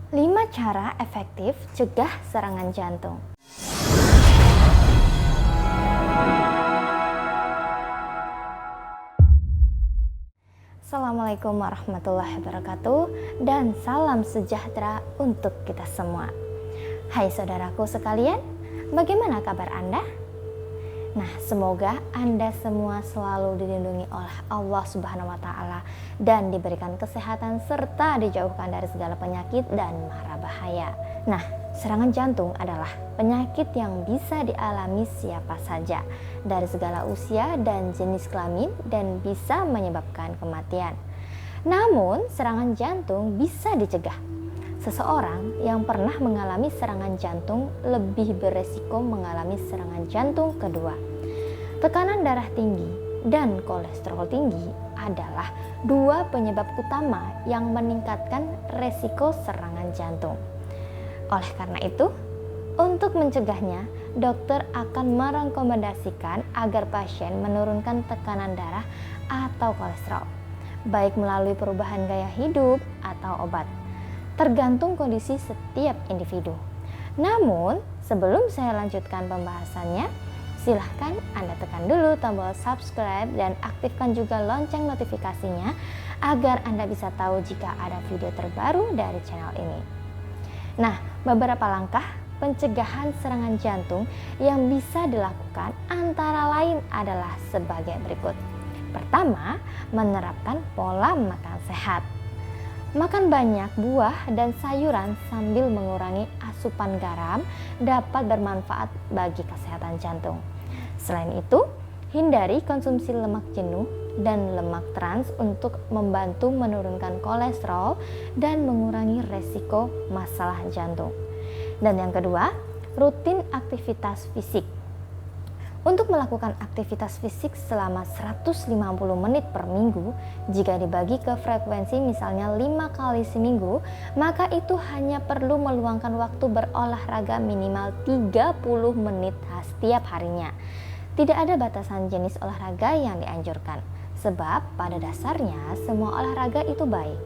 5 cara efektif cegah serangan jantung. Assalamualaikum warahmatullahi wabarakatuh dan salam sejahtera untuk kita semua. Hai saudaraku sekalian, bagaimana kabar Anda? Nah, semoga Anda semua selalu dilindungi oleh Allah Subhanahu wa taala dan diberikan kesehatan serta dijauhkan dari segala penyakit dan mara bahaya. Nah, serangan jantung adalah penyakit yang bisa dialami siapa saja dari segala usia dan jenis kelamin dan bisa menyebabkan kematian. Namun, serangan jantung bisa dicegah. Seseorang yang pernah mengalami serangan jantung lebih beresiko mengalami serangan jantung kedua. Tekanan darah tinggi dan kolesterol tinggi adalah dua penyebab utama yang meningkatkan resiko serangan jantung. Oleh karena itu, untuk mencegahnya, dokter akan merekomendasikan agar pasien menurunkan tekanan darah atau kolesterol, baik melalui perubahan gaya hidup atau obat, tergantung kondisi setiap individu. Namun, sebelum saya lanjutkan pembahasannya, silahkan Anda tekan dulu tombol subscribe dan aktifkan juga lonceng notifikasinya agar Anda bisa tahu jika ada video terbaru dari channel ini. Nah, beberapa langkah pencegahan serangan jantung yang bisa dilakukan antara lain adalah sebagai berikut. Pertama, menerapkan pola makan sehat. Makan banyak buah dan sayuran sambil mengurangi asupan garam dapat bermanfaat bagi kesehatan jantung. Selain itu, hindari konsumsi lemak jenuh dan lemak trans untuk membantu menurunkan kolesterol dan mengurangi resiko masalah jantung. Dan yang kedua, rutin aktivitas fisik. Untuk melakukan aktivitas fisik selama 150 menit per minggu, jika dibagi ke frekuensi misalnya 5 kali seminggu, maka itu hanya perlu meluangkan waktu berolahraga minimal 30 menit setiap harinya. Tidak ada batasan jenis olahraga yang dianjurkan, sebab pada dasarnya semua olahraga itu baik.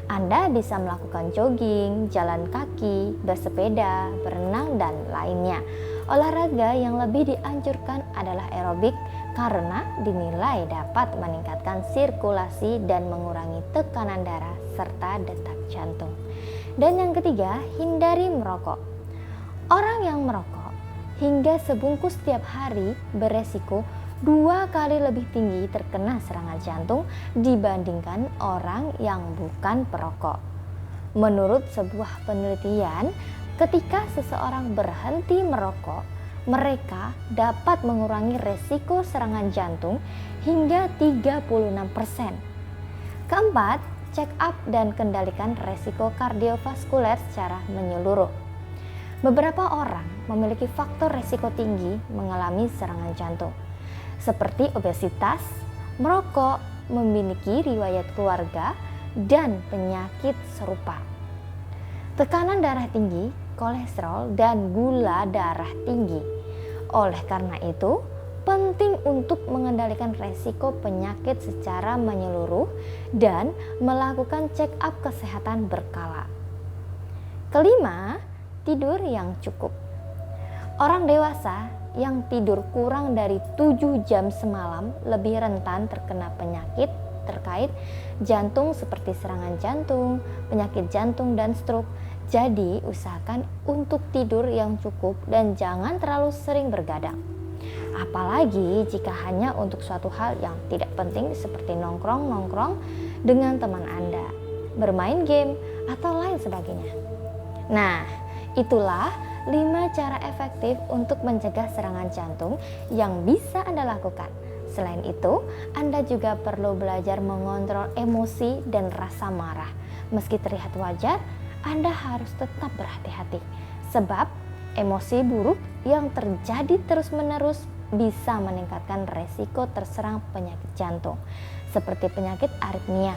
Anda bisa melakukan jogging, jalan kaki, bersepeda, berenang, dan lainnya. Olahraga yang lebih dianjurkan adalah aerobik karena dinilai dapat meningkatkan sirkulasi dan mengurangi tekanan darah serta detak jantung. Dan yang ketiga, hindari merokok. Orang yang merokok hingga sebungkus setiap hari beresiko 2 kali lebih tinggi terkena serangan jantung dibandingkan orang yang bukan perokok. Menurut sebuah penelitian, ketika seseorang berhenti merokok, mereka dapat mengurangi resiko serangan jantung hingga 36%. Keempat, check up dan kendalikan resiko kardiovaskuler secara menyeluruh. Beberapa orang memiliki faktor resiko tinggi mengalami serangan jantung, seperti obesitas, merokok, memiliki riwayat keluarga, dan penyakit serupa. Tekanan darah tinggi, kolesterol, dan gula darah tinggi. Oleh karena itu, penting untuk mengendalikan resiko penyakit secara menyeluruh dan melakukan check up kesehatan berkala. Kelima, tidur yang cukup. Orang dewasa yang tidur kurang dari 7 jam semalam lebih rentan terkena penyakit terkait jantung seperti serangan jantung, penyakit jantung, dan stroke. Jadi usahakan untuk tidur yang cukup dan jangan terlalu sering bergadang. Apalagi jika hanya untuk suatu hal yang tidak penting seperti nongkrong-nongkrong dengan teman Anda, bermain game, atau lain sebagainya. Nah, itulah 5 cara efektif untuk mencegah serangan jantung yang bisa Anda lakukan. Selain itu, Anda juga perlu belajar mengontrol emosi dan rasa marah. Meski terlihat wajar, Anda harus tetap berhati-hati, sebab emosi buruk yang terjadi terus-menerus bisa meningkatkan resiko terserang penyakit jantung, seperti penyakit aritmia.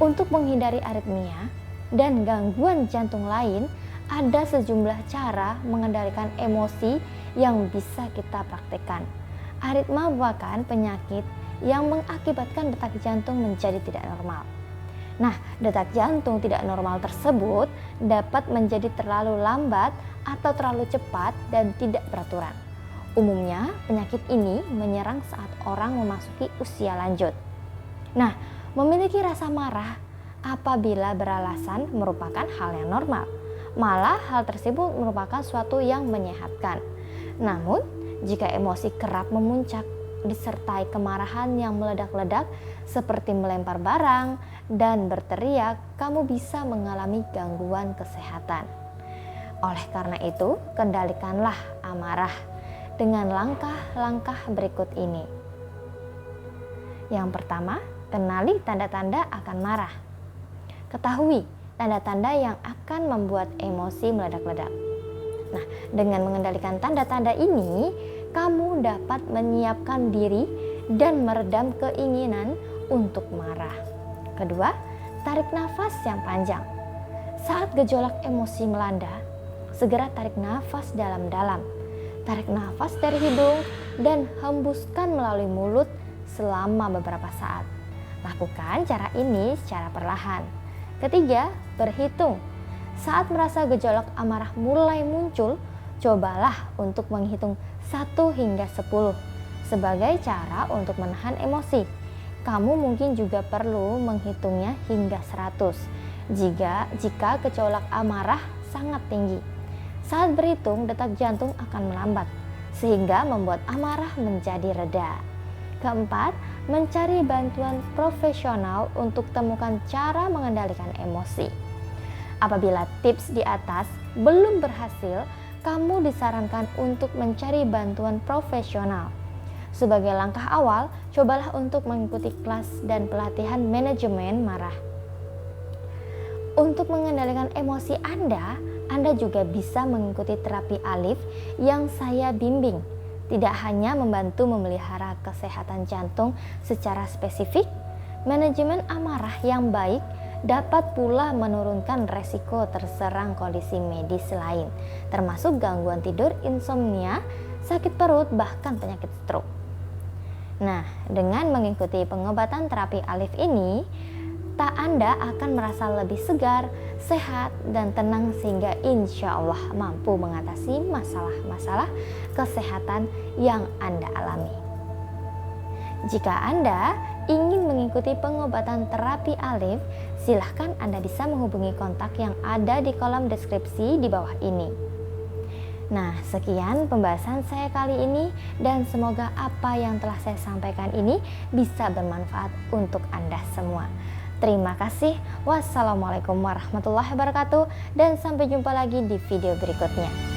Untuk menghindari aritmia dan gangguan jantung lain, ada sejumlah cara mengendalikan emosi yang bisa kita praktekkan. Aritma merupakan penyakit yang mengakibatkan detak jantung menjadi tidak normal. Nah, detak jantung tidak normal tersebut dapat menjadi terlalu lambat atau terlalu cepat dan tidak beraturan. Umumnya, penyakit ini menyerang saat orang memasuki usia lanjut. Nah, memiliki rasa marah apabila beralasan merupakan hal yang normal. Malah hal tersebut merupakan suatu yang menyehatkan. Namun, jika emosi kerap memuncak disertai kemarahan yang meledak-ledak seperti melempar barang dan berteriak, kamu bisa mengalami gangguan kesehatan. Oleh karena itu, kendalikanlah amarah dengan langkah-langkah berikut ini. Yang pertama, kenali tanda-tanda akan marah. Ketahui tanda-tanda yang akan membuat emosi meledak-ledak. Nah, dengan mengendalikan tanda-tanda ini, kamu dapat menyiapkan diri dan meredam keinginan untuk marah. Kedua, tarik nafas yang panjang. Saat gejolak emosi melanda, segera tarik nafas dalam-dalam. Tarik nafas dari hidung dan hembuskan melalui mulut selama beberapa saat. Lakukan cara ini secara perlahan. Ketiga, berhitung. Saat merasa gejolak amarah mulai muncul, cobalah untuk menghitung 1 hingga 10 sebagai cara untuk menahan emosi. Kamu mungkin juga perlu menghitungnya hingga 100 jika gejolak amarah sangat tinggi. Saat berhitung, detak jantung akan melambat sehingga membuat amarah menjadi reda. Keempat, mencari bantuan profesional untuk temukan cara mengendalikan emosi. Apabila tips di atas belum berhasil, kamu disarankan untuk mencari bantuan profesional. Sebagai langkah awal, cobalah untuk mengikuti kelas dan pelatihan manajemen marah. Untuk mengendalikan emosi Anda juga bisa mengikuti terapi Alif yang saya bimbing. Tidak hanya membantu memelihara kesehatan jantung secara spesifik, manajemen amarah yang baik dapat pula menurunkan resiko terserang kondisi medis lain, termasuk gangguan tidur, insomnia, sakit perut, bahkan penyakit stroke. Nah, dengan mengikuti pengobatan terapi Alif ini, Anda akan merasa lebih segar, sehat, dan tenang sehingga insya Allah mampu mengatasi masalah-masalah kesehatan yang Anda alami. Jika Anda ingin mengikuti pengobatan terapi Alif, silahkan Anda bisa menghubungi kontak yang ada di kolom deskripsi di bawah ini. Nah, sekian pembahasan saya kali ini dan semoga apa yang telah saya sampaikan ini bisa bermanfaat untuk Anda semua. Terima kasih. Wassalamualaikum warahmatullahi wabarakatuh dan sampai jumpa lagi di video berikutnya.